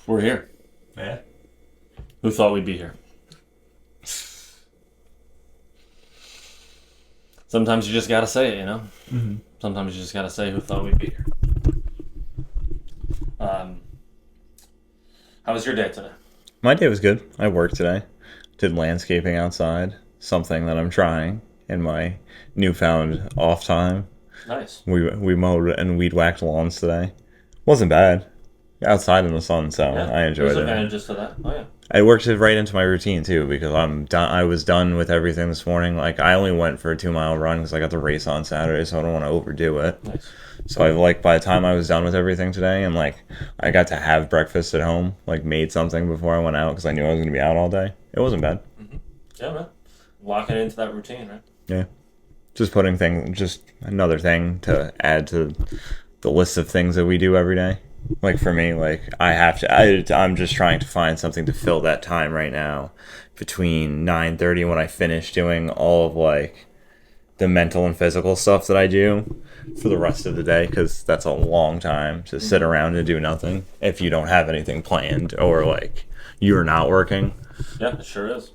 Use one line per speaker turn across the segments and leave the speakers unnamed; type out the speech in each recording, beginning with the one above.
We're here.
Yeah.
Who thought we'd be here? Sometimes you just gotta say it, you know?
Mm-hmm.
Sometimes you just gotta say who thought we'd be here. How was your day today?
My day was good. I worked today. Did landscaping outside. Something that I'm trying in my newfound off time.
Nice.
We mowed and weed whacked lawns today. Wasn't bad. Outside in the sun, so
Yeah,
I enjoyed
there's
it.
advantages to that. Oh, yeah.
I worked it right into my routine too because I'm done. I was done with everything this morning. Like I only went for a 2 mile run because I got the race on Saturday, so I don't want to overdo it.
Nice.
So by the time I was done with everything today, and I got to have breakfast at home, made something before I went out because I knew I was going to be out all day. It wasn't bad.
Mm-hmm. Yeah, man. Locking into that routine, right?
Yeah, just another thing to add to the list of things that we do every day. For me, I'm just trying to find something to fill that time right now between 9:30 when I finish doing all of the mental and physical stuff that I do for the rest of the day, because that's a long time to sit around and do nothing if you don't have anything planned or you're not working.
Yeah, it sure is.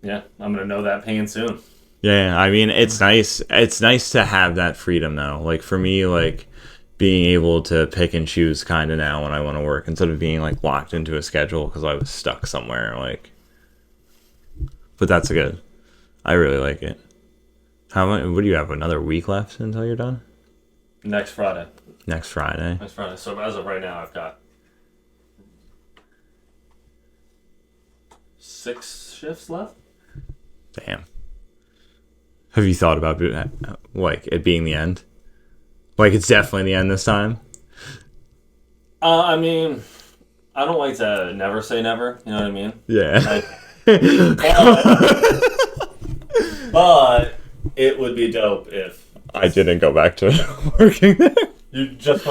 Yeah, I'm gonna know that pain soon.
Yeah, I mean, it's nice. It's nice to have that freedom though. For me, being able to pick and choose kind of now when I want to work instead of being locked into a schedule because I was stuck somewhere. But that's good. I really like it. How much? What do you have? Another week left until you're done?
Next Friday.
Next Friday.
Next Friday. So as of right now, I've got 6 shifts left.
Damn. Have you thought about it being the end? It's definitely the end this time.
I mean, I don't like to never say never. You know what I mean?
Yeah.
But it would be dope if
I didn't go back to working there.
you just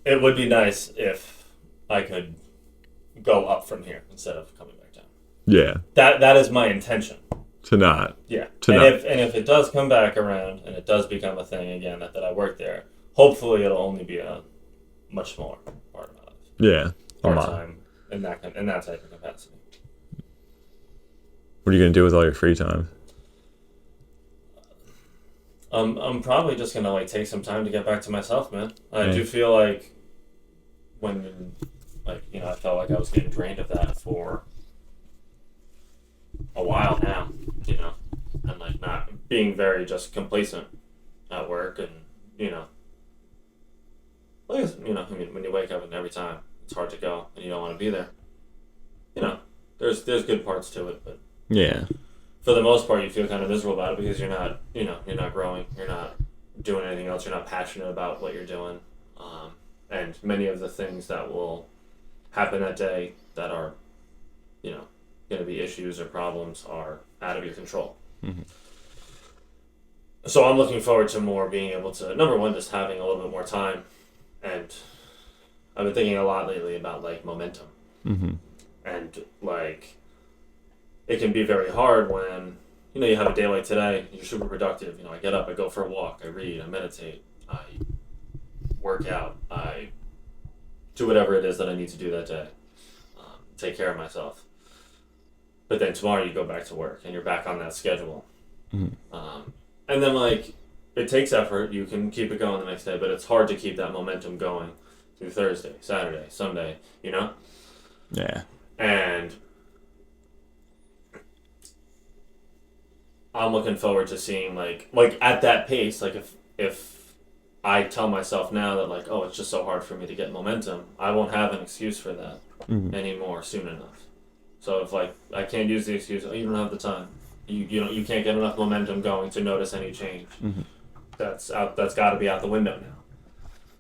it would be nice if I could go up from here instead of coming back down.
Yeah.
That is my intention.
To not.
Yeah.
To
and
not.
if it does come back around and it does become a thing again that I work there, hopefully it'll only be a much smaller part of my life.
Yeah.
Part time in that type of capacity.
What are you gonna do with all your free time?
I'm probably just gonna take some time to get back to myself, man. I do feel like when I felt like I was getting drained of that for a while now, and not being very just complacent at work, and when you wake up and every time it's hard to go and you don't want to be there. There's good parts to it, but
yeah,
for the most part you feel kind of miserable about it because you're not growing, you're not doing anything else, you're not passionate about what you're doing, and many of the things that will happen that day that are going to be issues or problems are out of your control.
Mm-hmm.
So I'm looking forward to more being able to, number one, just having a little bit more time, and I've been thinking a lot lately about momentum.
Mm-hmm.
And it can be very hard when you have a day like today, you're super productive. I get up, I go for a walk, I read, I meditate, I work out, I do whatever it is that I need to do that day, take care of myself. But then tomorrow you go back to work and you're back on that schedule.
Mm-hmm.
And then it takes effort. You can keep it going the next day, but it's hard to keep that momentum going through Thursday, Saturday, Sunday,
Yeah.
And I'm looking forward to seeing at that pace, if I tell myself now that oh, it's just so hard for me to get momentum, I won't have an excuse for that anymore soon enough. So if I can't use the excuse, oh, you don't have the time, you can't get enough momentum going to notice any change.
Mm-hmm.
That's got to be out the window now.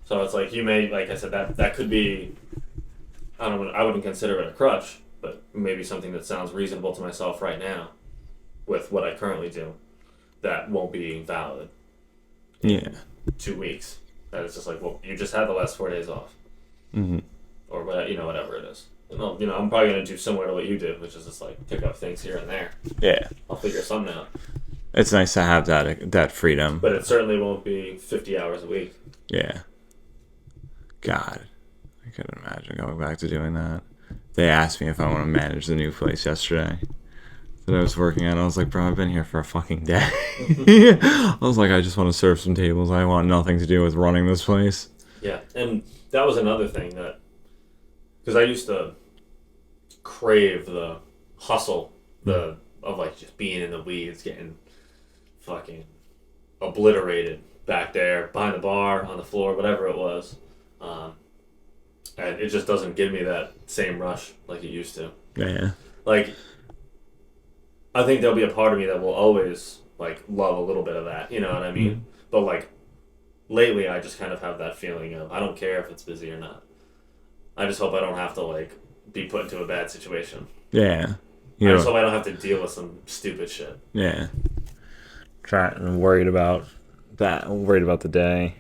So it's you may, like I said, that could be, I wouldn't consider it a crutch, but maybe something that sounds reasonable to myself right now with what I currently do that won't be valid in 2 weeks. That it's just well, you just had the last 4 days off.
Mm-hmm.
Or whatever it is. And I'm probably going to do similar to what you did, which is just pick up things here and there.
Yeah.
I'll figure something out.
It's nice to have that freedom.
But it certainly won't be 50 hours a week.
Yeah. God, I couldn't imagine going back to doing that. They asked me if I want to manage the new place yesterday that I was working at. I was like, bro, I've been here for a fucking day. I was like, I just want to serve some tables. I want nothing to do with running this place.
Yeah, and that was another thing that, because I used to crave the hustle, of like just being in the weeds, getting fucking obliterated back there behind the bar, on the floor, whatever it was. And it just doesn't give me that same rush like it used to.
Yeah.
Like, I think there'll be a part of me that will always like love a little bit of that, you know what I mean? Mm-hmm. But like lately I just kind of have that feeling of I don't care if it's busy or not. I just hope I don't have to like be put into a bad situation.
Yeah.
I just hope I don't have to deal with some stupid shit.
Yeah. Worried about that. Worried about the day.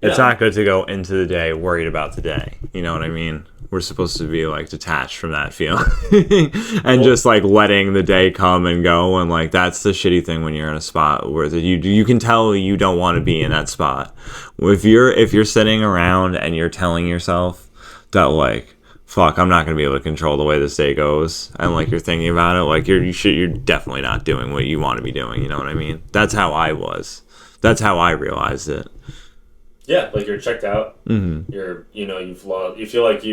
It's not good to go into the day worried about the day. You know what I mean? We're supposed to be like detached from that feeling and just like letting the day come and go. And like that's the shitty thing when you're in a spot where you can tell you don't want to be in that spot. If you're sitting around and you're telling yourself that like, fuck, I'm not gonna be able to control the way this day goes, and like you're thinking about it, like you're definitely not doing what you want to be doing. You know what I mean? That's how I was. That's how I realized it.
Yeah, like you're checked out.
Mm-hmm.
You've lost. You feel like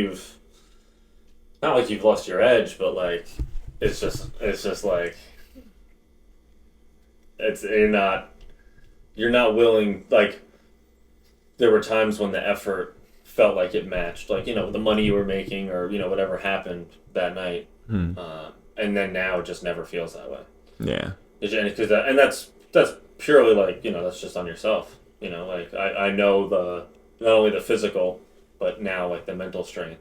not like you've lost your edge, but like it's just like you're not willing. Like there were times when the effort felt like it matched, like the money you were making or whatever happened that night, and then now it just never feels that way.
Yeah,
and that's purely like that's just on yourself. Like I know not only the physical, but now like the mental strain,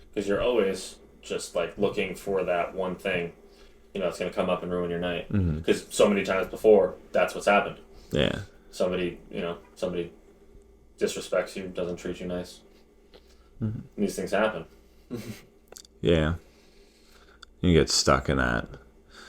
because you're always just like looking for that one thing, that's going to come up and ruin your night. Because so many times before, that's what's happened.
Yeah.
Somebody disrespects you, doesn't treat you nice. Mm-hmm. These things happen.
Yeah. You get stuck in that.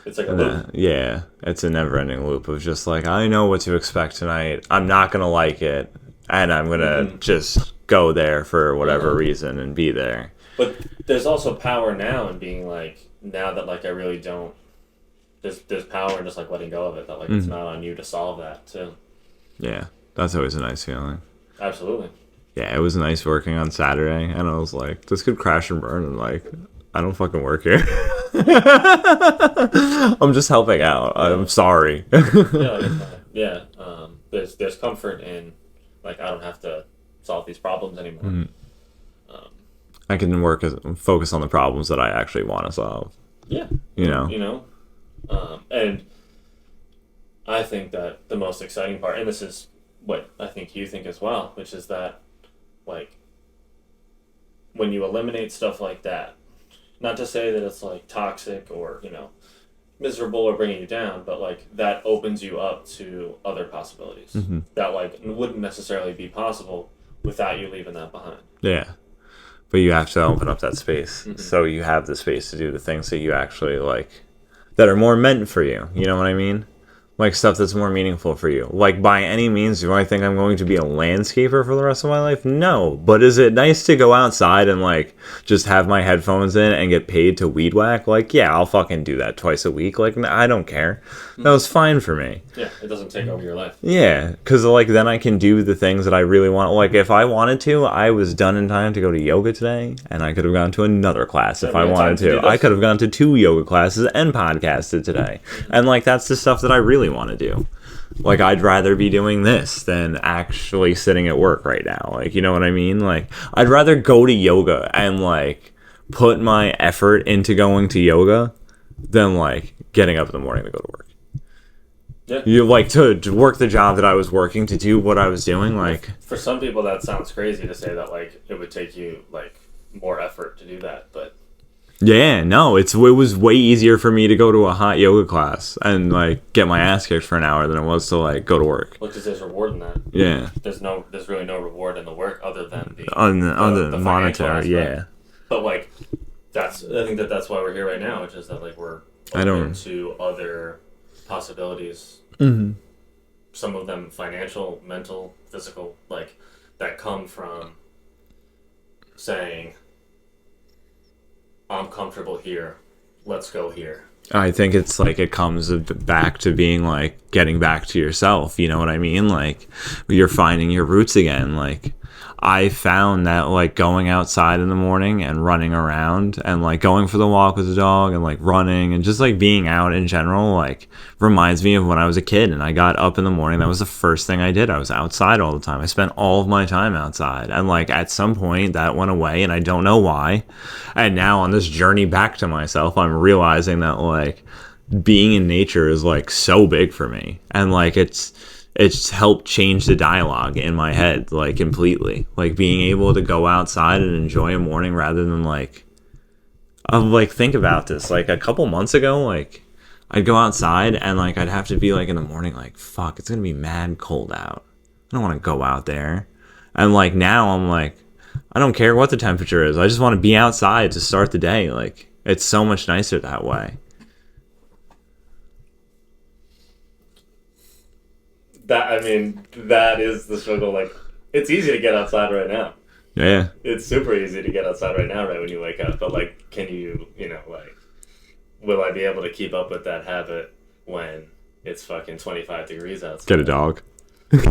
It's like a loop.
Yeah, it's a never-ending loop of just like, I know what to expect tonight. I'm not going to like it, and I'm going to just go there for whatever reason and be there.
But there's also power now in being like, now that like I really don't, there's power in just like letting go of it, that like it's not on you to solve that too. Yeah,
that's always a nice feeling.
Absolutely.
Yeah, it was nice working on Saturday, and I was like, this could crash and burn, and like, I don't fucking work here. I'm just helping out. Yeah. I'm sorry.
Yeah. There's comfort in like I don't have to solve these problems anymore.
Mm-hmm. I can focus on the problems that I actually want to solve.
Yeah. And I think that the most exciting part, and this is what I think you think as well, which is that like when you eliminate stuff like that. Not to say that it's like toxic or, miserable or bringing you down, but like that opens you up to other possibilities that like wouldn't necessarily be possible without you leaving that behind.
Yeah. But you have to open up that space. So you have the space to do the things that you actually like, that are more meant for you. You know what I mean? Like stuff that's more meaningful for you. Like by any means, do I think I'm going to be a landscaper for the rest of my life? No. But is it nice to go outside and like just have my headphones in and get paid to weed whack? Like, yeah, I'll fucking do that twice a week. Like, I don't care. That was fine for me.
Yeah, it doesn't take over your life.
Yeah, because like then I can do the things that I really want. Like if I wanted to, I was done in time to go to yoga today, and I could have gone to another class if I wanted to. I could have gone to 2 yoga classes and podcasted today. And like that's the stuff that I really want to do. Like I'd rather be doing this than actually sitting at work right now. Like, you know what I mean? Like I'd rather go to yoga and like put my effort into going to yoga than like getting up in the morning to go to work.
Yeah.
You like to work the job that I was working, to do what I was doing. Like
for some people that sounds crazy to say that like it would take you like more effort to do that, but
yeah, no, it was way easier for me to go to a hot yoga class and like get my ass kicked for an hour than it was to like go to work.
Well, because there's reward in that.
Yeah.
There's really no reward in the work other than
the monetary. Yeah.
But like I think that's why we're here right now, which is that like we're open to other possibilities.
Mm-hmm.
Some of them financial, mental, physical, like that come from saying, I'm comfortable here, let's go here.
I think it's like it comes back to being like getting back to yourself. You know what I mean? Like you're finding your roots again. Like I found that like going outside in the morning and running around and like going for the walk with the dog and like running and just like being out in general like reminds me of when I was a kid and I got up in the morning. That was the first thing I did. I was outside all the time. I spent all of my time outside, and like at some point that went away and I don't know why. And now on this journey back to myself, I'm realizing that like being in nature is like so big for me, and like it's helped change the dialogue in my head like completely. Like being able to go outside and enjoy a morning rather than like I'm like think about this like a couple months ago, like I'd go outside and like I'd have to be like in the morning like fuck, it's gonna be mad cold out, I don't want to go out there. And like now I'm like I don't care what the temperature is, I just want to be outside to start the day. Like it's so much nicer that way.
That is the struggle. Like, it's easy to get outside right now.
Yeah.
It's super easy to get outside right now, right when you wake up. But, like, can you, like, will I be able to keep up with that habit when it's fucking 25 degrees outside?
Get a dog.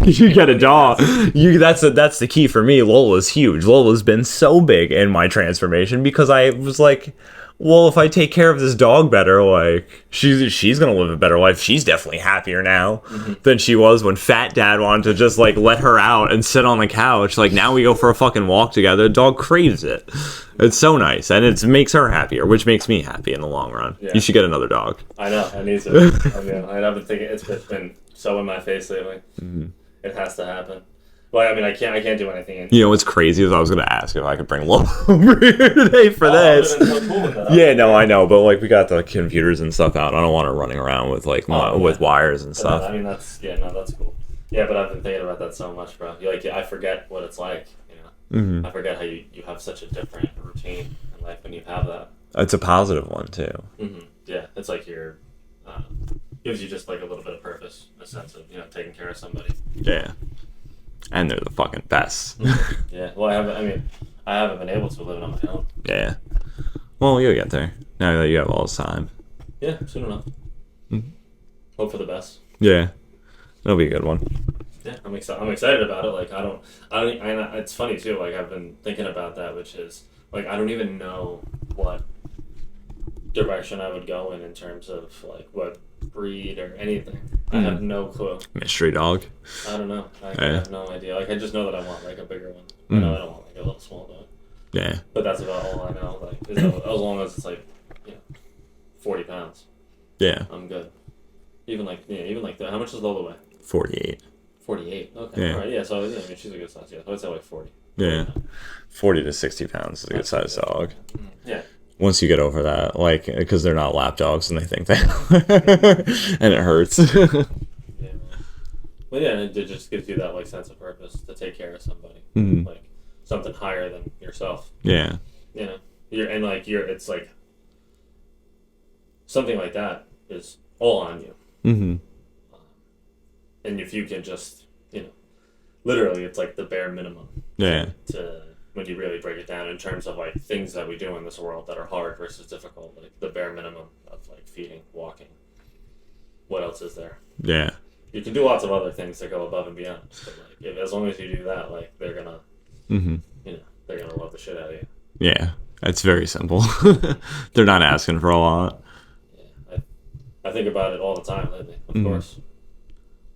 You get a dog. That's the key for me. Lola's huge. Lola's been so big in my transformation because I was like, well, if I take care of this dog better, like she's gonna live a better life. She's definitely happier now than she was when Fat Dad wanted to just like let her out and sit on the couch. Like now we go for a fucking walk together. The dog craves it. It's so nice, and it makes her happier, which makes me happy in the long run. Yeah. You should get another dog.
I know. I need to. I've been thinking it's been so in my face lately. It has to happen. Well, I mean, I can't do anything.
You know what's crazy is I was going to ask if I could bring Lola over here today for this.
So cool with that.
Yeah, no, I know, but like we got the computers and stuff out. I don't want her running around with like with wires and stuff.
I mean, that's cool. Yeah, but I've been thinking about that so much, bro. I forget what it's like. I forget how you have such a different routine in life when you have that.
It's a positive one too.
Yeah, it's like you're gives you just like a little bit of purpose, a sense of taking care of somebody.
Yeah. And they're the fucking best.
Yeah. Well, I haven't been able to live on my own.
Yeah. Well, you'll get there. Now that you have all this time.
Yeah, soon enough. Hope for the best.
Yeah. That'll be a good one.
Yeah, I'm excited about it. Like, it's funny too. Like, I've been thinking about that, which is like I don't even know what direction I would go in terms of like what breed or anything. I have no clue.
Mystery dog.
I don't know. I have no idea. Like I just know that I want like a bigger one. I know I don't want like a little small dog.
Yeah.
But that's about all I know. Like as long as it's like 40 pounds.
Yeah.
I'm good. Even like that. How much does Lola weigh?
48.
48. Okay.
Yeah.
All right. Yeah. So I mean she's a good size. Yeah. So I'd say like 40.
Yeah. 40 to 60 pounds is a good size dog.
Yeah.
Once you get over that, like, because they're not lap dogs and they think that, and it hurts.
Yeah, man. Well, yeah, and it just gives you that like sense of purpose to take care of somebody, like something higher than yourself.
Yeah.
It's like something like that is all on you. And if you can just, literally, it's like the bare minimum.
Yeah.
To when you really break it down in terms of like things that we do in this world that are hard versus difficult, like the bare minimum of like feeding, walking. What else is there?
Yeah.
You can do lots of other things that go above and beyond, but like as long as you do that, like they're gonna, they're gonna love the shit out of you.
Yeah, it's very simple. They're not asking for a lot.
Yeah, I think about it all the time lately. Of course.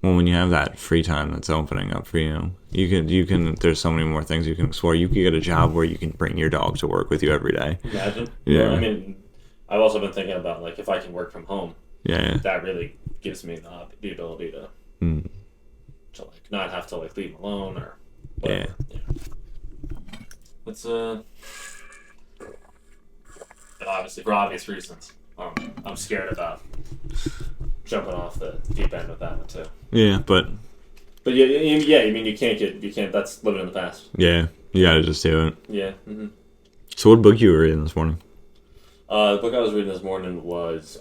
Well, when you have that free time that's opening up for you, you can. There's so many more things you can explore. You could get a job where you can bring your dog to work with you every day.
Imagine.
Yeah.
Well, I mean, I've also been thinking about like if I can work from home.
Yeah.
That really gives me the ability to like not have to like leave him alone or whatever. Yeah. It's obviously for obvious reasons. I'm scared about jumping off the deep end with that one too.
Yeah, but
yeah, I mean you can't. That's living in the past.
Yeah, you gotta just do it.
Yeah.
So what book you were reading this morning?
The book I was reading this morning was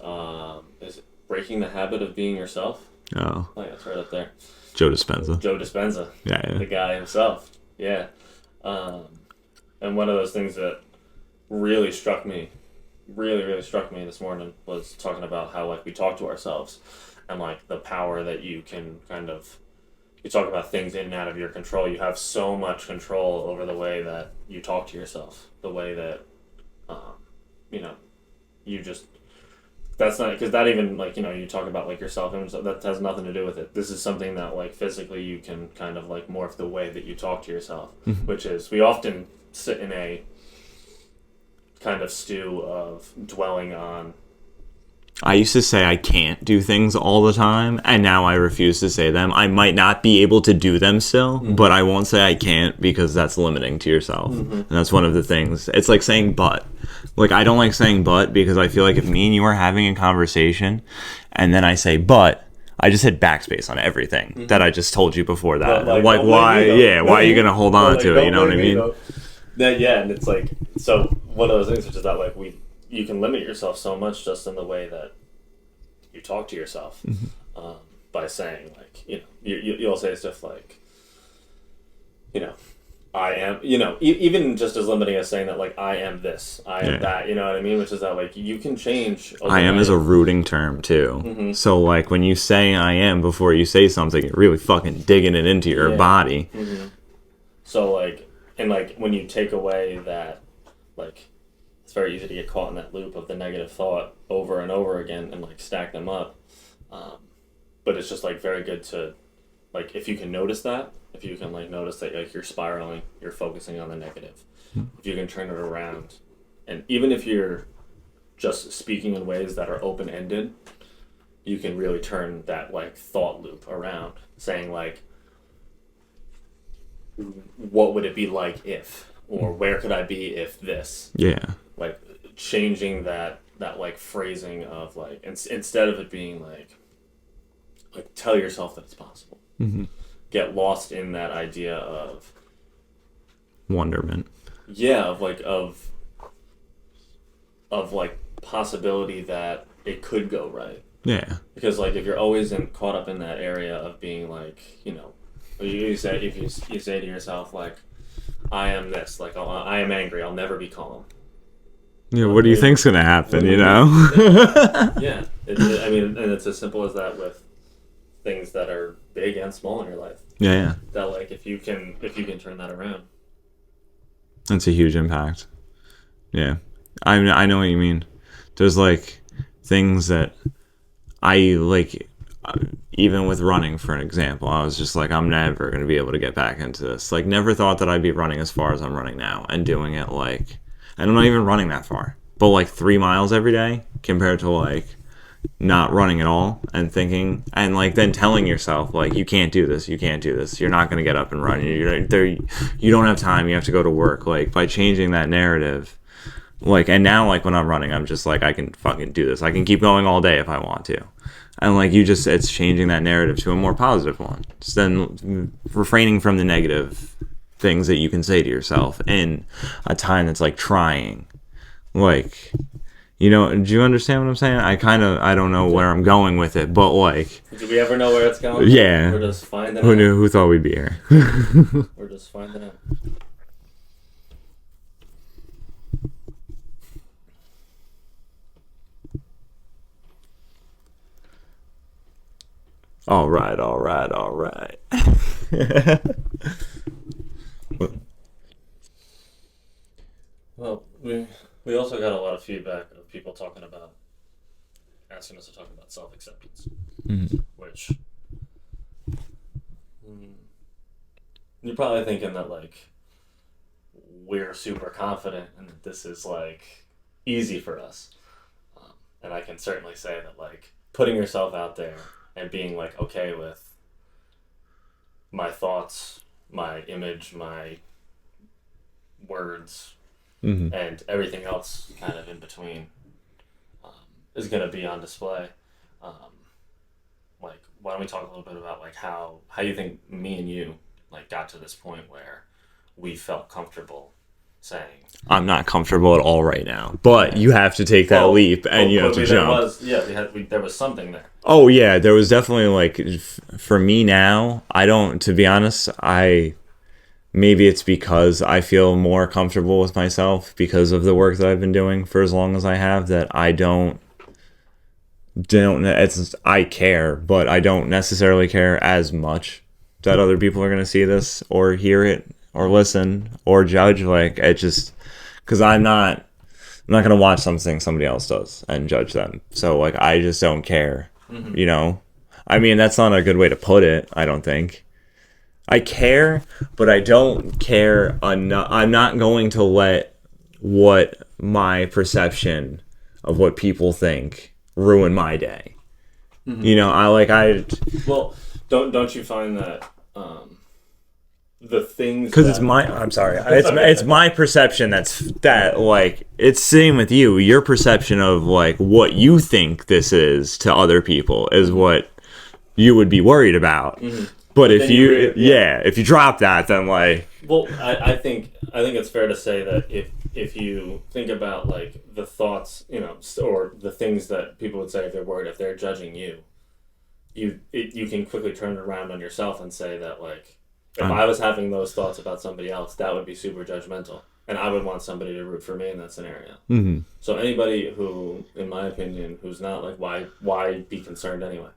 is it Breaking the Habit of Being Yourself?
Oh,
yeah, it's right up there.
Joe Dispenza.
Joe Dispenza.
Yeah.
The guy himself. Yeah. And And one of those things that really struck me, really struck me this morning was talking about how like we talk to ourselves and like the power that you can kind of, you talk about things in and out of your control. You have so much control over the way that you talk to yourself, the way that, you know, you just, that's not, because that even, like, you know, you talk about, like, your self-image, that has nothing to do with it. This is something that, like, physically you can kind of, like, morph the way that you talk to yourself, which is, we often sit in a kind of stew of dwelling on.
I used to say I can't do things all the time, and now I refuse to say them. I might not be able to do them still, but I won't say I can't because that's limiting to yourself. And that's one of the things. It's like saying but. Like, I don't like saying but because I feel like if me and you are having a conversation and then I say but, I just hit backspace on everything that I just told you before that.
Like
why? Why are you going to hold on to it? You know what I mean?
Yeah, and it's like, so one of those things, which is that, like, you can limit yourself so much just in the way that you talk to yourself, by saying, like, you know, you'll say stuff like, you know, I am, you know, even just as limiting as saying that, like, I am this, I am that, you know what I mean? Which is that, like, you can change.
I am is a rooting term, too. So, like, when you say I am before you say something, you're really fucking digging it into your body.
So, like, and, like, when you take away that, like, it's very easy to get caught in that loop of the negative thought over and over again and, like, stack them up. But it's just, like, very good to, like, if you can notice that, if you can, like, notice that, like, you're spiraling, you're focusing on the negative, if you can turn it around, and even if you're just speaking in ways that are open-ended, you can really turn that, like, thought loop around, saying, like, what would it be like if, or where could I be if this?
Yeah.
Like, changing that like phrasing of, like, instead of it being like tell yourself that it's possible. Get lost in that idea of
wonderment.
Yeah, of like possibility that it could go right.
Yeah.
Because, like, if you're always caught up in that area of being, like, you know, you say, if you say to yourself, like, I am this, like, I am angry, I'll never be calm.
Yeah, what do you think's gonna happen? You know?
Yeah, I mean, and it's as simple as that with things that are big and small in your life.
Yeah.
That, like, if you can turn that around,
that's a huge impact. Yeah, I know what you mean. There's, like, things that I like. Even with running, for an example, I was just like, I'm never going to be able to get back into this. Like, never thought that I'd be running as far as I'm running now and doing it, like, and I'm not even running that far, but, like, 3 miles every day compared to, like, not running at all and thinking, and, like, then telling yourself, like, you can't do this, you're not going to get up and run, you don't have time, you have to go to work. Like, by changing that narrative, like, and now, like, when I'm running, I'm just like, I can fucking do this, I can keep going all day if I want to. And, like, it's changing that narrative to a more positive one. Just then refraining from the negative things that you can say to yourself in a time that's, like, trying. Like, you know, do you understand what I'm saying? I don't know where I'm going with it, but, like...
Do we ever know where it's going?
Yeah.
We're just finding out.
Who thought we'd be here?
We're just finding out.
All right.
Well, we also got a lot of feedback of people asking us to talk about self-acceptance, which you're probably thinking that, like, we're super confident and that this is, like, easy for us, and I can certainly say that, like, putting yourself out there and being, like, okay with my thoughts, my image, my words, and everything else kind of in between is going to be on display. Like, why don't we talk a little bit about, like, how you think me and you, like, got to this point where we felt comfortable saying,
I'm not comfortable at all right now, but you have to take that leap and you have to jump.
There was something there.
Oh yeah, there was definitely, like, for me now, to be honest, maybe it's because I feel more comfortable with myself because of the work that I've been doing for as long as I have, that I don't I care, but I don't necessarily care as much that other people are going to see this or hear it or listen or judge. Like, it just, because I'm not going to watch something somebody else does and judge them. So like, I just don't care, you know? I mean, that's not a good way to put it, I don't think. I care, but I don't care enough. I'm not going to let what my perception of what people think ruin my day. You know,
Well, don't you find that the things,
because it's my, I'm sorry, it's my perception that like, it's same with you. Your perception of like what you think this is to other people is what you would be worried about. But if if you drop that, then like,
well, I think it's fair to say that if you think about like the thoughts, you know, or the things that people would say if they're worried, if they're judging you, you can quickly turn it around on yourself and say that like, if I was having those thoughts about somebody else, that would be super judgmental, and I would want somebody to root for me in that scenario. So anybody who, in my opinion, who's not like, why be concerned anyway?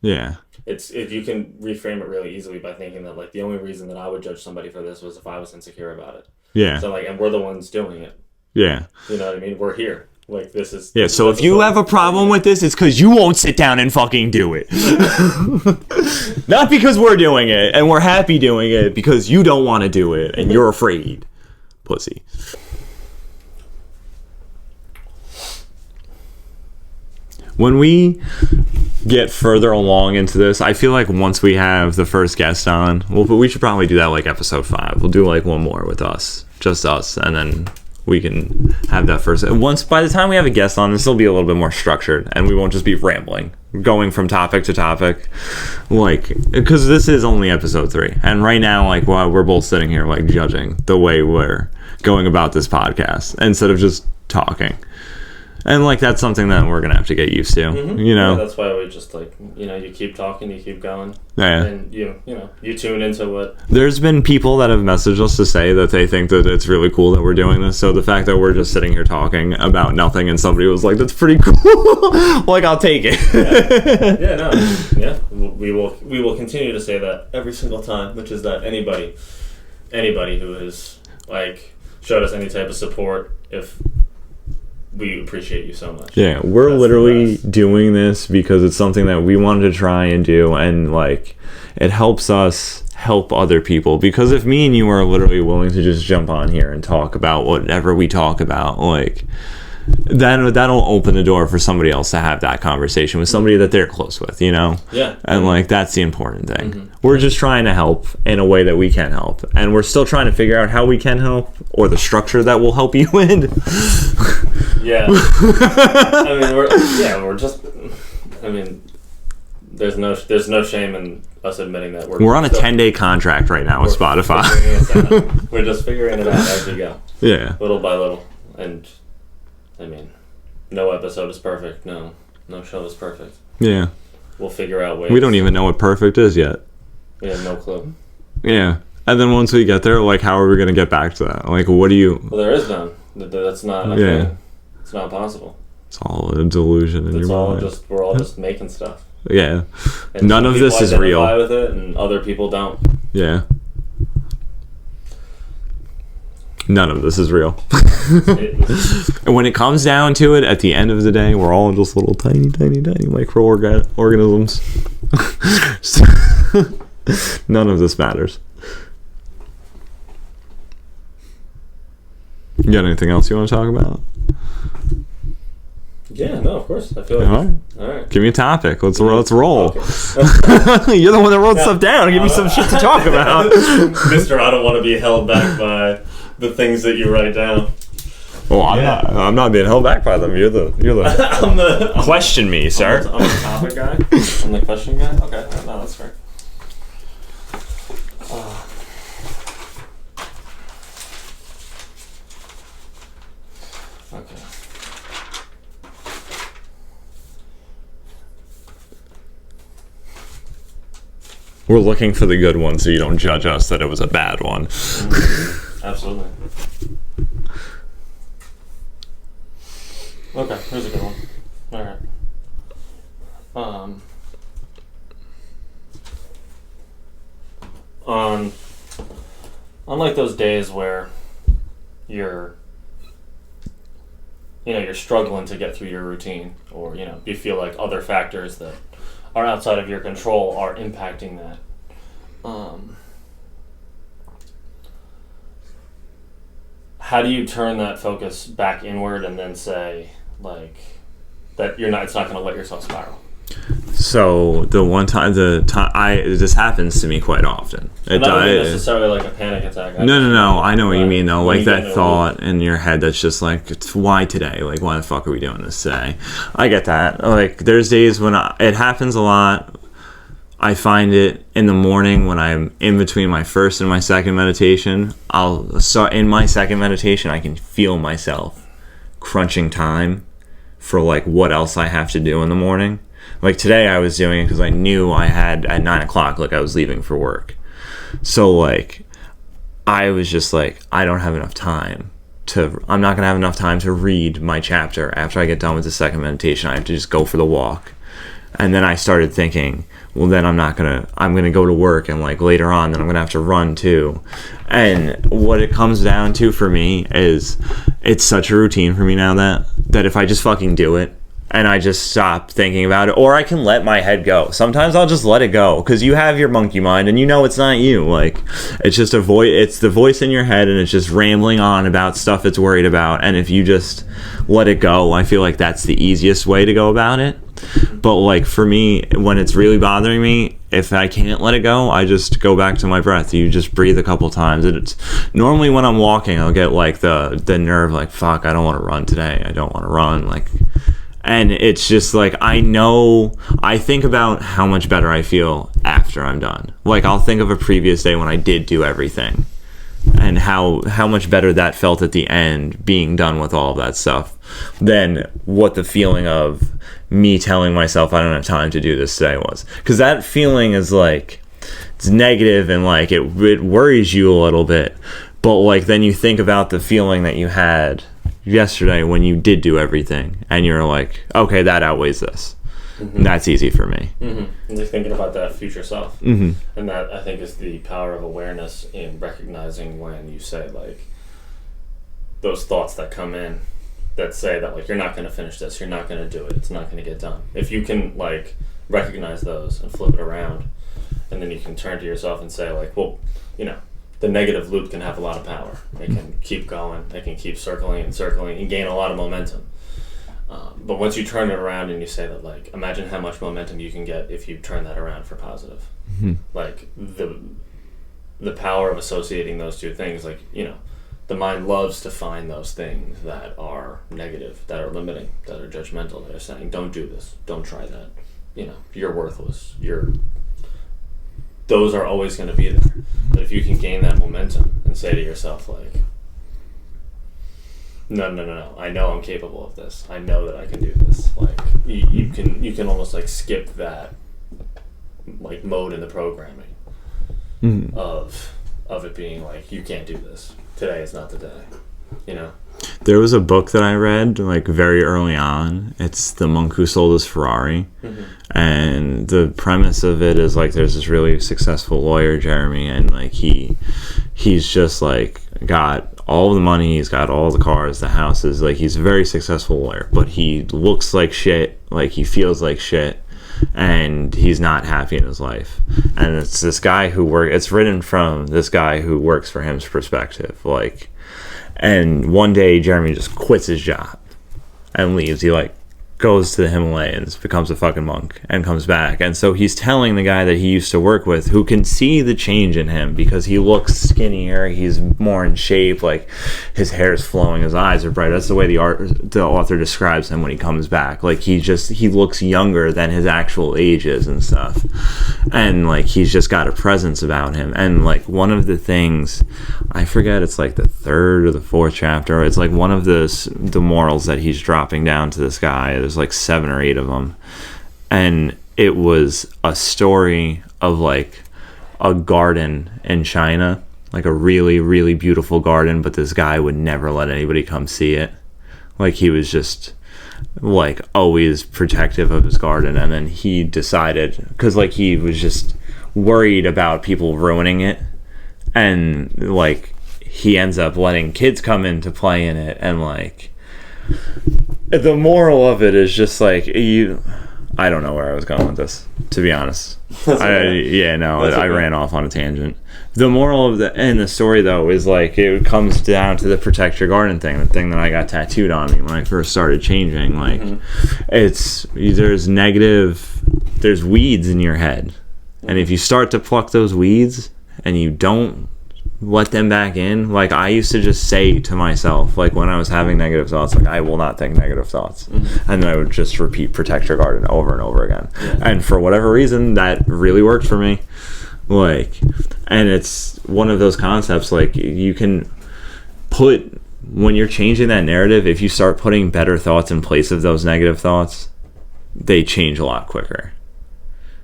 yeah,
It's, if you can reframe it really easily by thinking that like the only reason that I would judge somebody for this was if I was insecure about it.
yeah,
So like, and we're the ones doing it.
yeah.
You know what I mean? We're here. Like, this is...
Yeah, so if you have a problem with this, it's because you won't sit down and fucking do it. Not because we're doing it, and we're happy doing it, because you don't want to do it, and you're afraid. Pussy. When we get further along into this, I feel like once we have the first guest on, but we should probably do that like episode 5. We'll do like one more with us, just us, and then we can have that first. Once, by the time we have a guest on, this will be a little bit more structured, and we won't just be rambling, going from topic to topic, like, because this is only episode 3, and right now, like, while we're both sitting here, like, judging the way we're going about this podcast instead of just talking. And like, that's something that we're gonna have to get used to, you know.
Yeah, that's why we just like, you know, you keep talking, you keep going,
Yeah.
and you know, you tune into what.
There's been people that have messaged us to say that they think that it's really cool that we're doing this. So the fact that we're just sitting here talking about nothing, and somebody was like, "That's pretty cool," like, I'll take it.
We will continue to say that every single time, which is that anybody who has like showed us any type of support, if we appreciate you so much.
Yeah, we're literally doing this because it's something that we wanted to try and do, and like, it helps us help other people. Because if me and you are literally willing to just jump on here and talk about whatever we talk about, like, that'll open the door for somebody else to have that conversation with somebody that they're close with, you know?
Yeah.
And like, that's the important thing. We're just trying to help in a way that we can help, and we're still trying to figure out how we can help, or the structure that will help you in.
Yeah. I mean, we're just, I mean, there's no shame in us admitting that
we're on a 10-day contract right now with Spotify.
We're just figuring it out as we go.
Yeah.
Little by little. And I mean, no episode is perfect. No show is perfect.
Yeah.
We'll figure out ways.
We don't even know what perfect is yet.
We have no clue.
Yeah. And then once we get there, like, how are we going to get back to that? Like, what do you...
Well, there is none. That's not a thing. It's not possible.
It's all a delusion in your mind.
We're all just making stuff.
Yeah.
And
none of this is real.
With it, and other people don't.
Yeah. None of this is real. And when it comes down to it, at the end of the day, we're all just little tiny microorganisms. None of this matters. You got anything else you want to talk about?
Yeah, no, of course. I feel like all right.
Give me a topic. Let's roll.
Okay.
You're the one that wrote stuff down. Give me some shit to talk about.
Mister, I don't want to be held back by the things that you write down.
Well, I'm not being held back by them. You're the question me, sir.
I'm the topic guy. I'm the question guy. Okay, no, that's fair. Okay.
We're looking for the good one, so you don't judge us that it was a bad one.
Absolutely. Okay, here's a good one. All right. On like those days where you're struggling to get through your routine, or you feel like other factors that are outside of your control are impacting that. How do you turn that focus back inward and then say like that it's not going to let yourself spiral?
So this happens to me quite often.
Not necessarily like a panic attack.
No. I know what you mean though. Like that thought in your head that's just like, it's why today? Like, why the fuck are we doing this today? I get that. Like, there's days when it happens a lot. I find it in the morning when I'm in between my first and my second meditation. In my second meditation, I can feel myself crunching time for like what else I have to do in the morning. Like today I was doing it because I knew I had at 9 o'clock, like I was leaving for work. So like, I was just like, I'm not going to have enough time to read my chapter after I get done with the second meditation. I have to just go for the walk. And then I started thinking, well, then I'm going to go to work, and like later on, then I'm going to have to run too. And what it comes down to for me is it's such a routine for me now that if I just fucking do it, and I just stop thinking about it, or I can let my head go. Sometimes I'll just let it go, because you have your monkey mind, and it's not you. Like, it's just it's the voice in your head, and it's just rambling on about stuff it's worried about. And if you just let it go, I feel like that's the easiest way to go about it. But like for me, when it's really bothering me, if I can't let it go, I just go back to my breath. You just breathe a couple times. And it's normally when I'm walking, I'll get like the nerve, like, fuck, I don't want to run today. I don't want to run. Like, and it's just like, I think about how much better I feel after I'm done. Like, I'll think of a previous day when I did do everything, and how much better that felt at the end, being done with all of that stuff, than what the feeling of me telling myself I don't have time to do this today was. Because that feeling is like, it's negative, and like it worries you a little bit. But like, then you think about the feeling that you had yesterday when you did do everything, and you're like, okay, that outweighs this. Mm-hmm. That's easy for me.
Mm-hmm. And you're thinking about that future self.
Mm-hmm.
And that, I think, is the power of awareness in recognizing when you say, like, those thoughts that come in that say that, like, you're not going to finish this, you're not going to do it, it's not going to get done. If you can, like, recognize those and flip it around, and then you can turn to yourself and say, like, well, the negative loop can have a lot of power. It can keep going, it can keep circling and gain a lot of momentum. But once you turn it around and you say that, like, imagine how much momentum you can get if you turn that around for positive.
Mm-hmm.
Like, the power of associating those two things, like, the mind loves to find those things that are negative, that are limiting, that are judgmental, that are saying, don't do this, don't try that, you're worthless, those are always going to be there. But if you can gain that momentum and say to yourself, like, no, I know I'm capable of this, I know that I can do this, like, you can almost, like, skip that, like, mode in the programming.
Mm-hmm.
of it being like, you can't do this, today is not the day.
There was a book that I read, like, very early on. It's The Monk Who Sold His Ferrari.
Mm-hmm.
And the premise of it is, like, there's this really successful lawyer, Jeremy, and, like, he's just, like, got all the money, he's got all the cars, the houses, like, he's a very successful lawyer, but he looks like shit, like, he feels like shit, and he's not happy in his life. And it's this guy it's written from this guy who works for him's perspective, like. And one day, Jeremy just quits his job and leaves. He, like, goes to the Himalayas, becomes a fucking monk, and comes back. And so he's telling the guy that he used to work with, who can see the change in him because he looks skinnier, he's more in shape, like, his hair's flowing, his eyes are bright. That's the way the author describes him when he comes back. Like, he looks younger than his actual age is and stuff. And, like, he's just got a presence about him. And, like, one of the things, I forget, it's like the third or the fourth chapter, it's like one of the morals that he's dropping down to this guy. There's like 7 or 8 of them, and it was a story of, like, a garden in China, like a really, really beautiful garden, but this guy would never let anybody come see it. Like, he was just, like, always protective of his garden. And then he decided, because, like, he was just worried about people ruining it. And, like, he ends up letting kids come in to play in it. And, like, the moral of it is just, like, I don't know where I was going with this, to be honest. I ran off on a tangent. The moral of the story, though, is like it comes down to the protect your garden thing, the thing that I got tattooed on me when I first started changing. Like, there's weeds in your head, and if you start to pluck those weeds and you don't let them back in, like I used to just say to myself, like when I was having negative thoughts, like I will not think negative thoughts, and then I would just repeat protect your garden over and over again. And for whatever reason, that really worked for me. Like, and it's one of those concepts, like you can put, when you're changing that narrative, if you start putting better thoughts in place of those negative thoughts, they change a lot quicker.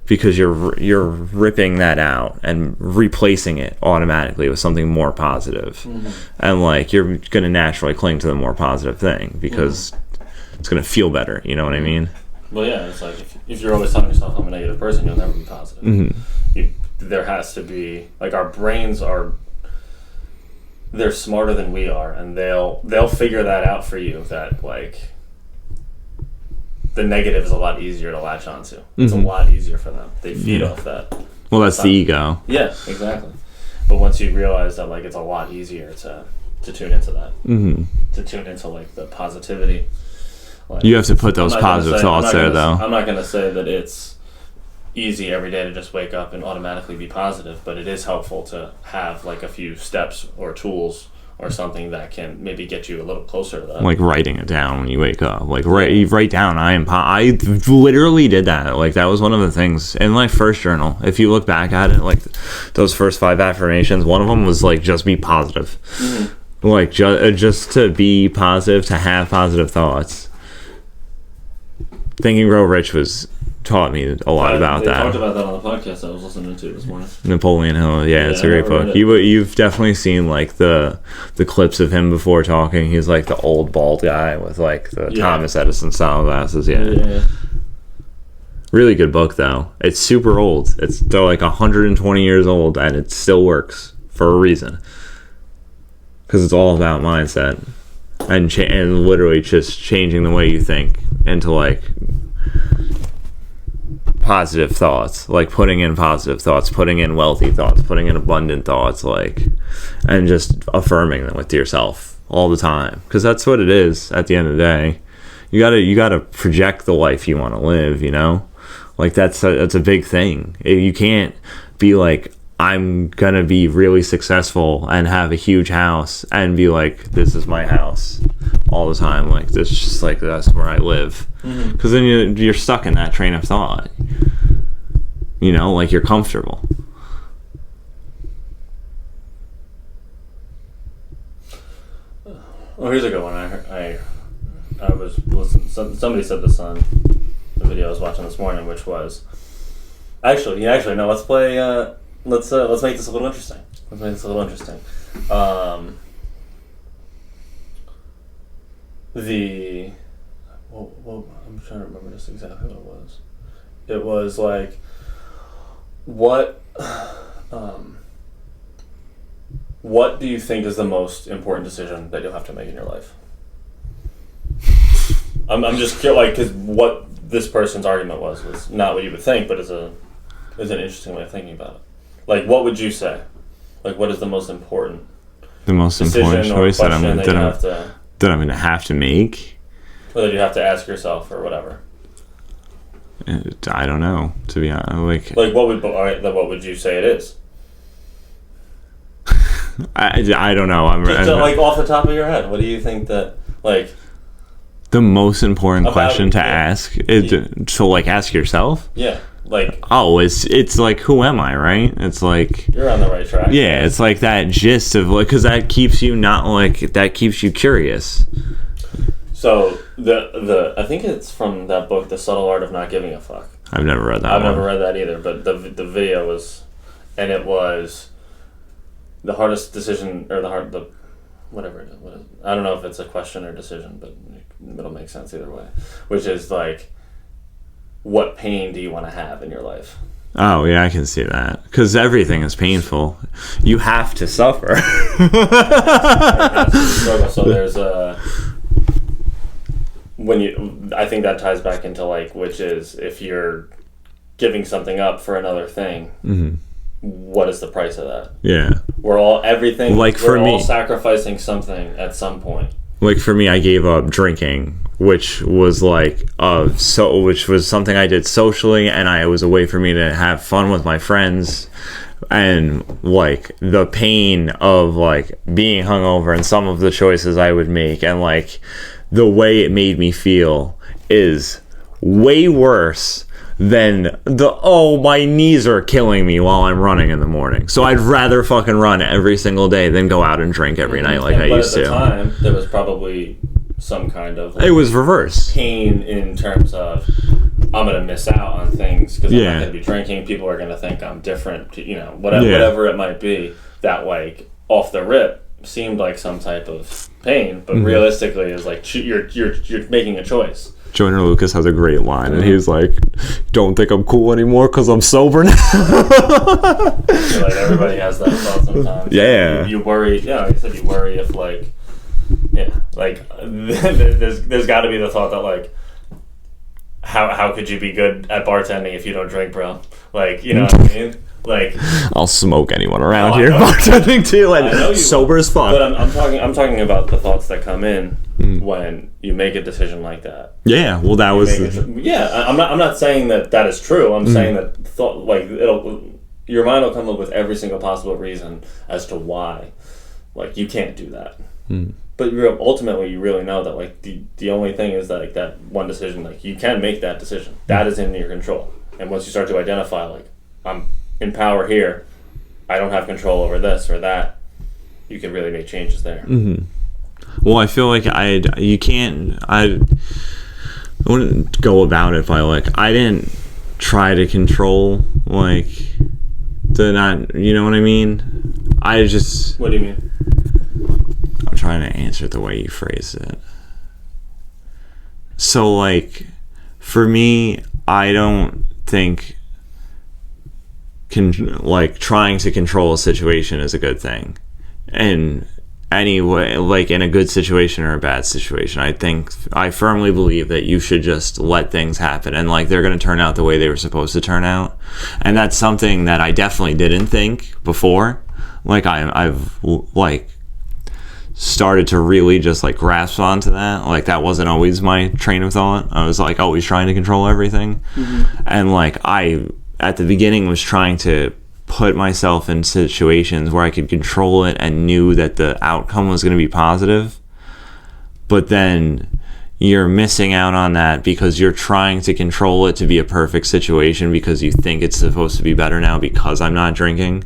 Because you're ripping that out and replacing it automatically with something more positive. And like you're gonna naturally cling to the more positive thing because it's gonna feel better. You know what I mean?
Well, yeah, it's like if you're always telling yourself I'm a negative person, you'll never be positive. There has to be, like, our brains they're smarter than we are, and they'll figure that out for you. That like the negative is a lot easier to latch onto. It's a lot easier for them. They feed off that.
Well, that's the ego.
Yeah, exactly. But once you realize that, like, it's a lot easier to tune into that, to tune into like the positivity. Like,
you have to put those positive thoughts there, though.
I'm not going to say that it's easy every day to just wake up and automatically be positive, but it is helpful to have like a few steps or tools or something that can maybe get you a little closer to that.
Like writing it down when you wake up. Like you write down, I literally did that. Like that was one of the things in my first journal. If you look back at it, like those first 5 affirmations, one of them was like just be positive. Like just to be positive, to have positive thoughts. Think and Grow Rich taught me a lot about that.
I talked about that on the podcast I was listening to this morning.
Napoleon Hill, yeah, it's a great book. You've definitely seen like the clips of him before talking. He's like the old bald guy with like the Thomas Edison style glasses. Yeah. Really good book though. It's super old. They're like 120 years old and it still works for a reason. Because it's all about mindset and literally just changing the way you think into like positive thoughts, like putting in positive thoughts, putting in wealthy thoughts, putting in abundant thoughts, like, and just affirming them with yourself all the time, because that's what it is at the end of the day. You gotta project the life you want to live, you know, like that's a big thing. You can't be like, I'm gonna be really successful and have a huge house and be like, this is my house all the time, like this is just like that's where I live, because then you're stuck in that train of thought, you know, like you're comfortable.
Well, here's a good one. I was listening, somebody said this on the video I was watching this morning, which was actually no, let's play let's make this a little interesting. I'm trying to remember just exactly what it was. It was like, what do you think is the most important decision that you'll have to make in your life? I'm just curious, like, because what this person's argument was not what you would think, but is an interesting way of thinking about it. Like, what would you say? Like, what is the most important?
The most important choice that I'm going to have to make?
Or that you have to ask yourself or whatever.
I don't know, to be honest.
Like what would you say it is?
I don't know.
Like off the top of your head, what do you think that, like,
the most important question to ask is to like ask yourself?
Yeah. Like,
it's like, who am I, right? It's like
you're on the right track.
Yeah, it's like that gist of like, because that keeps you curious.
So I think it's from that book, The Subtle Art of Not Giving a Fuck.
I've never read that.
I've never read that either, but the video was and it was the hardest decision, or whatever it is. I don't know if it's a question or decision, but it'll make sense either way. Which is like, what pain do you want to have in your life?
Oh, yeah, I can see that. Because everything is painful. You have to suffer.
So there's I think that ties back into like, which is if you're giving something up for another thing,
mm-hmm.
what is the price of that?
Yeah.
We're all sacrificing something at some point.
Like for me, I gave up drinking, which was like which was something I did socially, and it was a way for me to have fun with my friends, and like the pain of like being hungover and some of the choices I would make, and like the way it made me feel is way worse than my knees are killing me while I'm running in the morning. So I'd rather fucking run every single day than go out and drink every night like I used to.
But at the time, there was probably some kind of
it was reverse
pain in terms of I'm going to miss out on things because I'm not going to be drinking. People are going to think I'm different, whatever it might be. That like off the rip seemed like some type of pain, but realistically is like you're making a choice.
Joyner Lucas has a great line, and he's like, "Don't think I'm cool anymore because I'm sober now."
I feel like everybody has that thought sometimes.
Yeah.
You worry. Yeah, like I said, you worry if like, there's got to be the thought that like, how could you be good at bartending if you don't drink, bro? Like, you know what I mean? Like,
I'll smoke anyone around here bartending too, and sober as fuck.
But I'm talking about the thoughts that come in when you make a decision like that.
Yeah, well, that was.
I'm not saying that is true. I'm saying that thought like your mind will come up with every single possible reason as to why, like you can't do that. But ultimately, you really know that like the only thing is that like that one decision, like you can make that decision. That is in your control. And once you start to identify like I'm in power here, I don't have control over this or that, you can really make changes there.
Well, I feel like I wouldn't go about it by like I didn't try to control like you know what I mean? I just.
What do you mean?
I'm trying to answer it the way you phrased it. So like for me, I don't think trying to control a situation is a good thing. And anyway, like in a good situation or a bad situation, I firmly believe that you should just let things happen, and like they're going to turn out the way they were supposed to turn out. And that's something that I definitely didn't think before. Like I've like started to really just like grasp onto that. Like that wasn't always my train of thought. I was like always trying to control everything. And like I at the beginning was trying to put myself in situations where I could control it and knew that the outcome was going to be positive. But then you're missing out on that because you're trying to control it to be a perfect situation because you think it's supposed to be better now because I'm not drinking,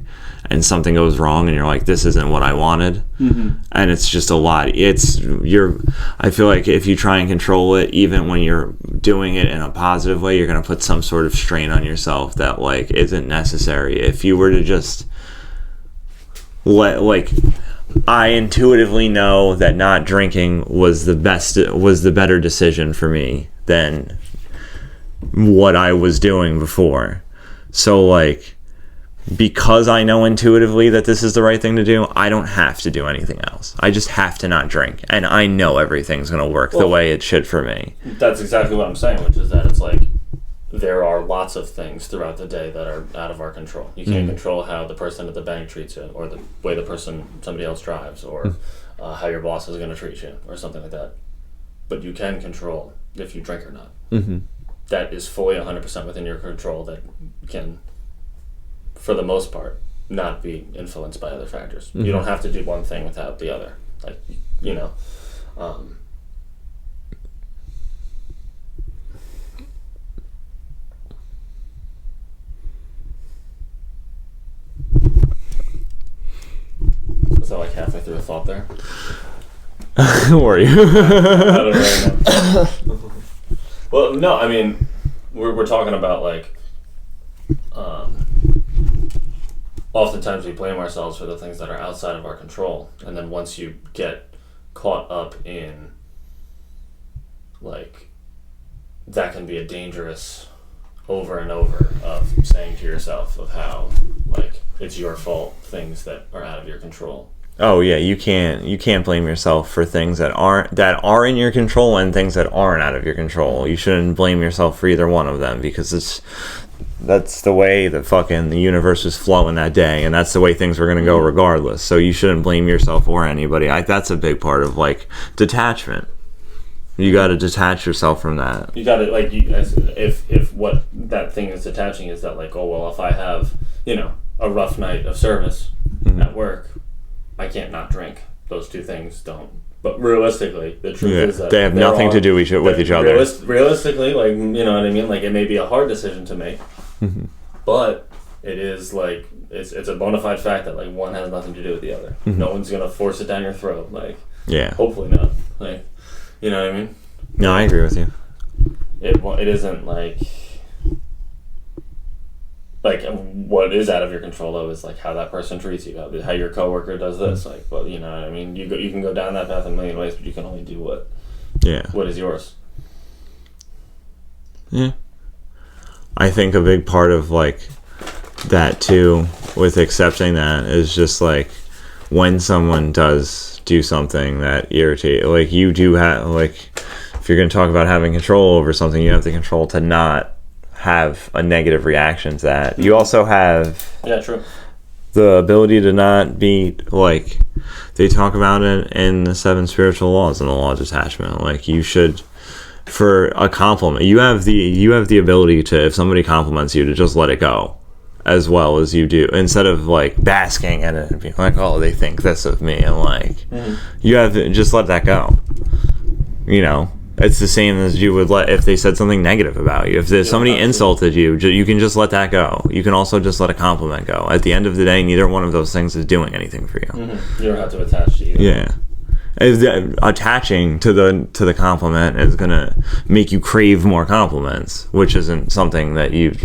and something goes wrong and you're like, this isn't what I wanted. And it's just a lot. I feel like if you try and control it, even when you're doing it in a positive way, you're going to put some sort of strain on yourself that like isn't necessary. If you were to just I intuitively know that not drinking was the better decision for me than what I was doing before. So like, because I know intuitively that this is the right thing to do, I don't have to do anything else. I just have to not drink. And I know everything's going to work the way it should for me.
That's exactly what I'm saying, which is that it's like there are lots of things throughout the day that are out of our control. You can't control how the person at the bank treats you, or the way somebody else drives, or how your boss is going to treat you, or something like that. But you can control if you drink or not. That is fully 100% within your control, that can, for the most part, not be influenced by other factors. You don't have to do one thing without the other. Like, you know. Was that like halfway through a thought there?
Who are you?
I don't really know. Well, no, I mean, we're talking about like, oftentimes we blame ourselves for the things that are outside of our control, and then once you get caught up in, like, that can be a dangerous over and over of saying to yourself of how, like, it's your fault, things that are out of your control.
Oh yeah, you can't blame yourself for things that are in your control and things that aren't out of your control. You shouldn't blame yourself for either one of them, because that's the way that fucking the universe was flowing that day, and that's the way things were going to go regardless. So you shouldn't blame yourself or anybody. That's a big part of, like, detachment. You got to detach yourself from that.
You got to, like, if what that thing is detaching is that, like, oh well, if I have, you know, a rough night of service at work, I can't not drink. Those two things don't. But realistically, the truth is that
they have nothing to do with each other.
Realistically, like, you know what I mean? Like, it may be a hard decision to make, but it is, like, it's a bona fide fact that, like, one has nothing to do with the other. No one's going to force it down your throat. Like, hopefully not. Like, you know what I mean?
No, I agree with you.
It isn't, like what is out of your control though is, like, how that person treats you, how your coworker does this, like, well, you know what I mean, you can go down that path in a million ways, but you can only do what is yours.
I think a big part of, like, that too, with accepting that, is just, like, when someone does do something that irritates, like, you do have, like, if you're going to talk about having control over something, you have the control to not have a negative reaction to that. You also have
true,
the ability to not be, like, they talk about it in the 7 spiritual laws and the law of detachment. Like, you should, for a compliment, you have the ability to, if somebody compliments you, to just let it go, as well as you do, instead of, like, basking in it and being like, oh, they think this of me, and, like, you have to just let that go. You know, it's the same as you would let if they said something negative about you. If there's somebody insulted you, you can just let that go. You can also just let a compliment go. At the end of the day, neither one of those things is doing anything for you.
You don't have to attach to either.
Yeah. Attaching to the compliment is gonna make you crave more compliments, which isn't something that you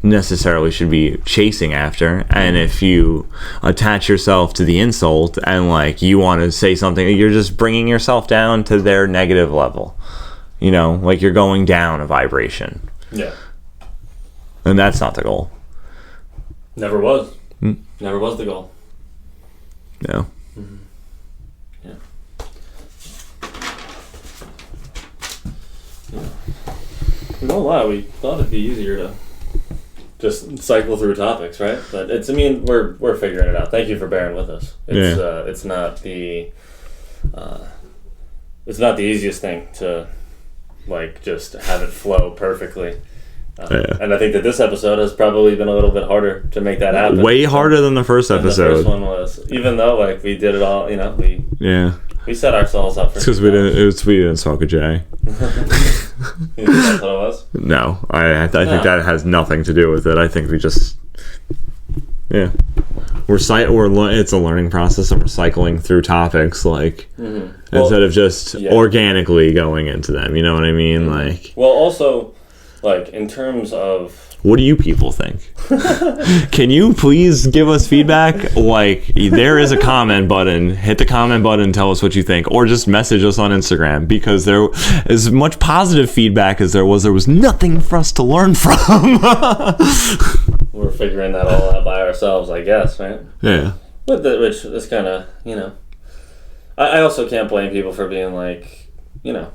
necessarily should be chasing after. And if you attach yourself to the insult and, like, you want to say something, you're just bringing yourself down to their negative level. You know, like, you're going down a vibration.
Yeah.
And that's not the goal.
Never was. Never was the goal.
No.
You know what? We thought it'd be easier to just cycle through topics, right? But we're figuring it out. Thank you for bearing with us. It's not the easiest thing to, like, just have it flow perfectly. And I think that this episode has probably been a little bit harder to make that happen.
Way harder than the first episode.
The first one was, even though, like, we did it all. You know, we set ourselves up for.
It's because we didn't talk a J.
You think that's what it was?
No, I think that has nothing to do with it. I think we just, it's a learning process, and we're cycling through topics, like, instead of just organically going into them. You know what I mean? Like,
well, also, like, in terms of,
what do you people think? Can you please give us feedback? Like, there is a comment button. Hit the comment button and tell us what you think. Or just message us on Instagram, because there, as much positive feedback as there was nothing for us to learn from.
We're figuring that all out by ourselves, I guess, right?
Yeah.
Which is kind of, you know... I also can't blame people for being, like, you know,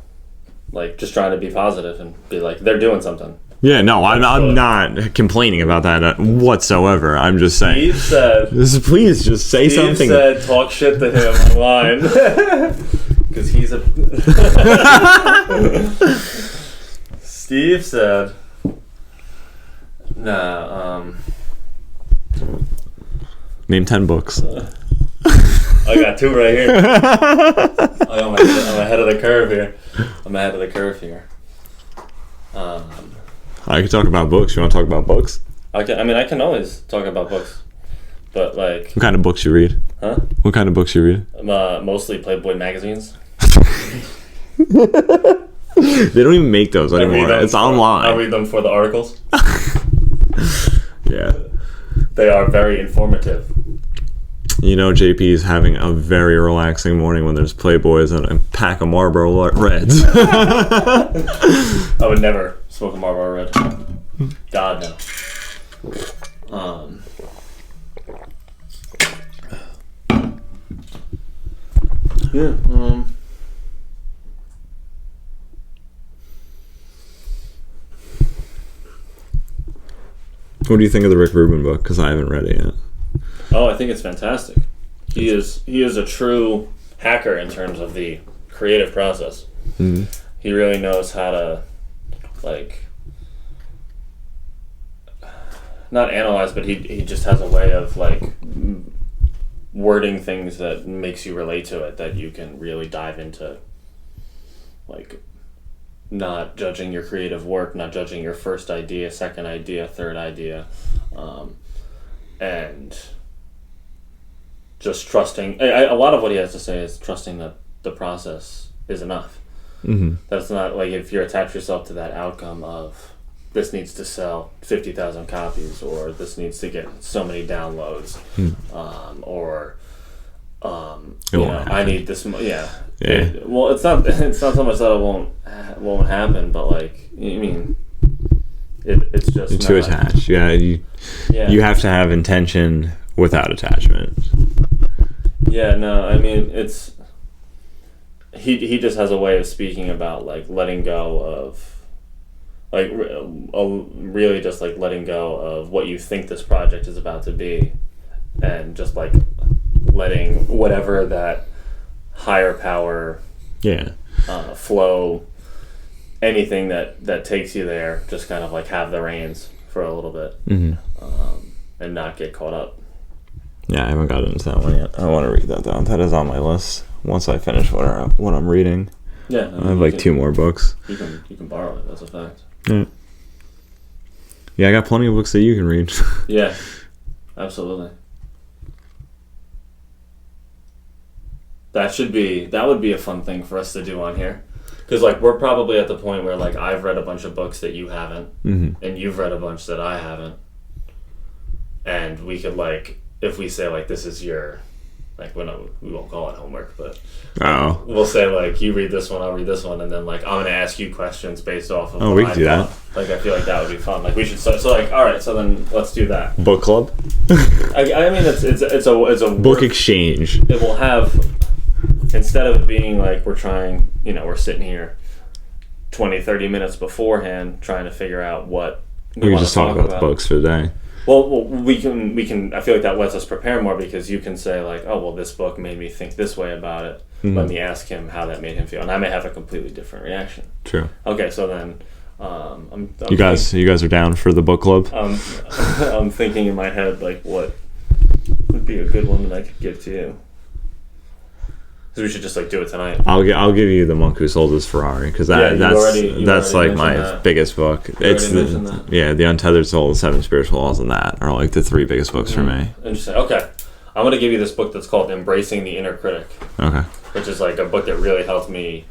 like, just trying to be positive and be like, they're doing something.
Yeah, no, I'm not complaining about that whatsoever. I'm just saying.
Steve said...
Please, just say something.
Steve said, talk shit to him online. Because he's a... Steve said...
Name 10 books.
I got 2 right here. I'm ahead of the curve here.
I can talk about books. You want to talk about books?
I can always talk about books. But, like...
What kind of books you read?
Huh?
What kind of books you read?
Mostly Playboy magazines.
They don't even make those anymore. It's online.
I read them for the articles.
Yeah.
They are very informative.
You know, JP is having a very relaxing morning when there's Playboys and a pack of Marlboro Reds.
I would never smoke a Marlboro Red. God, no. Yeah.
What do you think of the Rick Rubin book? Because I haven't read it yet.
Oh, I think it's fantastic. He is a true hacker in terms of the creative process.
Mm-hmm.
He really knows how to, like, not analyze, but he just has a way of, like, wording things that makes you relate to it, that you can really dive into, like, not judging your creative work, not judging your first idea, second idea, third idea, and just trusting. A lot of what he has to say is trusting that the process is enough.
Mm-hmm.
That's not, like, if you attach yourself to that outcome of this needs to sell 50,000 copies, or this needs to get so many downloads, I need this. Yeah. Well, it's not so much that it won't happen, but, like, I mean, it's just
You're too attached. Yeah, you have to have intention without attachment.
Yeah, no, I mean, it's he just has a way of speaking about, like, letting go of, like, really just, like, letting go of what you think this project is about to be, and just, like, letting whatever that higher power flow, anything that takes you there, just kind of, like, have the reins for a little bit, and not get caught up.
Yeah, I haven't gotten into that one yet. I want to read that down. That is on my list once I finish what I'm reading.
Yeah,
I have, like, 2 more books.
You can borrow it. That's a fact.
Yeah, I got plenty of books that you can read.
Yeah, absolutely. That would be a fun thing for us to do on here, because, like, we're probably at the point where, like, I've read a bunch of books that you haven't, and you've read a bunch that I haven't, and we could, like, if we say, like, this is your, like, we won't call it homework, but we'll say, like, you read this one, I'll read this one, and then, like, I'm gonna ask you questions based off of.
We can do that.
Like, I feel like that would be fun. Like, we should. So like, all right, so then let's do that.
Book club.
I mean, it's a
book exchange.
It will have, instead of it being like we're sitting here 20-30 minutes beforehand trying to figure out what
we can just talk about the books for the day.
Well, we can. I feel like that lets us prepare more, because you can say, like, oh, well, this book made me think this way about it. Let me ask him how that made him feel, and I may have a completely different reaction.
True.
Okay, so then,
you guys are down for the book club?
I'm thinking in my head, like, what would be a good one that I could give to you. So we should just, like, do it tonight.
I'll give you The Monk Who Sold His Ferrari, because that's like my biggest book. It's the Untethered Soul, The 7 Spiritual Laws, and that are, like, the 3 biggest books for me.
Interesting. Okay, I'm gonna give you this book that's called Embracing the Inner Critic. Okay. Which is, like, a book that really helped me.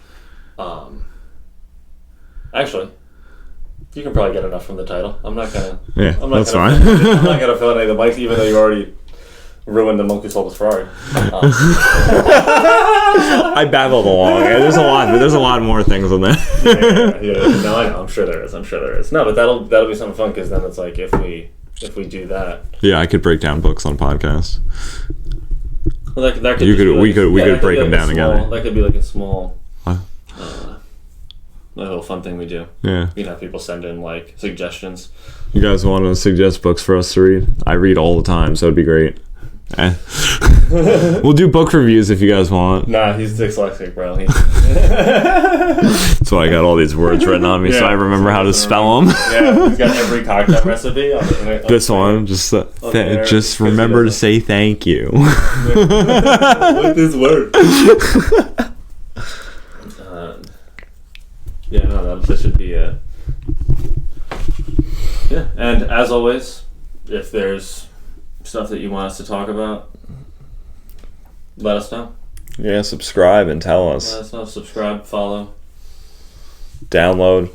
Actually, you can probably get enough from the title. I'm not gonna. Yeah, that's fine. I'm not gonna fill any of the bikes, even though you already ruined The Monk Who Sold His Ferrari.
I babbled along. There's a lot more things on there.
Yeah. No, I know. I'm sure there is. No, but that'll be something fun, because then it's like, if we do that.
Yeah, I could break down books on podcasts.
Well, that could
we could break them down together.
That could be, like, a small, little fun thing we do. Yeah. You can have people send in, like, suggestions.
You guys want to suggest books for us to read? I read all the time, so it'd be great. We'll do book reviews if you guys want.
Nah, he's dyslexic, bro.
That's why I got all these words written on me, so I rememp how to spell them.
Yeah, he's got every cocktail recipe on the internet.
This one, just remember to say thank you.
With this word. Yeah, no, that should be it. Yeah, and as always, if there's stuff that you want us to talk about, let us know.
Yeah, subscribe and tell us.
Let us know. Subscribe, follow,
download,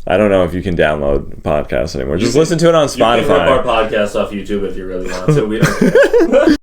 I don't know if you can download podcasts anymore. Just
can-
listen to it on
You can rip our
Spotify.
podcast off YouTube if you really want to. We don't care.